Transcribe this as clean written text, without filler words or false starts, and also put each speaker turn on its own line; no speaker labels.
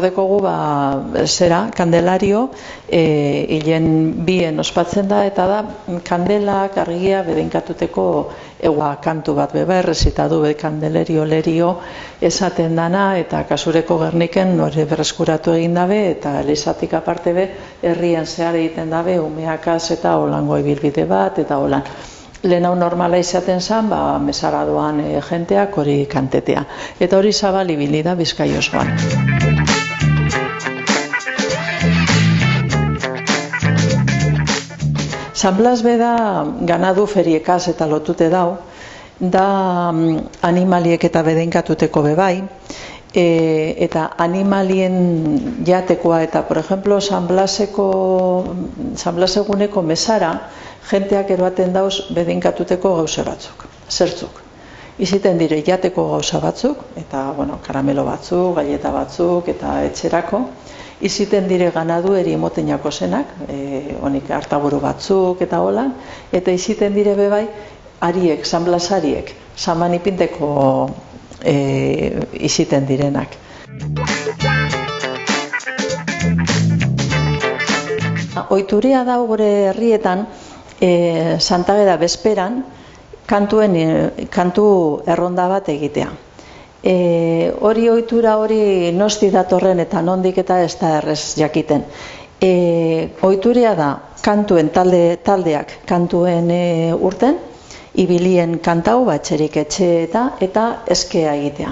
dekogu zera, kandelario, hilen bien ospatzen da, eta da kandelak argia bedeinkatuteko kantu bat beba errezitadu kandelerio lerio esaten dana, eta kasureko Gerniken nore berreskuratu egin dabe, eta elizatik aparte be, herrien zehar egiten dabe, umeakaz eta holango ibilbide bat, eta holan. Lehen hau normala izaten zen, mesara doan jenteak hori kantetea. Eta hori zabal ibili da Bizkai osoan. San Blas beda ganadu feriekaz eta lotute dau, da animaliek eta bedeinkatuteko bebai, eta animalien jatekoa eta, por ejemplo, San Blas eguneko mesara, jenteak eroaten dauz bedeinkatuteko gauze batzuk, zertzuk. Iziten dire jateko gauza batzuk, eta karamelo batzuk, galleta batzuk, eta etxerako. Iziten dire ganadu eri motenako zenak, honik hartaburu batzuk eta hola, eta iziten dire bebai, ariek, San Blas ariek, San Manipinteko iziten direnak. Oituria da gure herrietan, Santageda bezperan, kantu erronda bat egitea. Hori ohitura hori nosti datorren eta nondik eta ez da errez jakiten. Ohituria da kantuen taldeak kantuen urten, ibilien kantau batxerik etxe eta eskea egitea.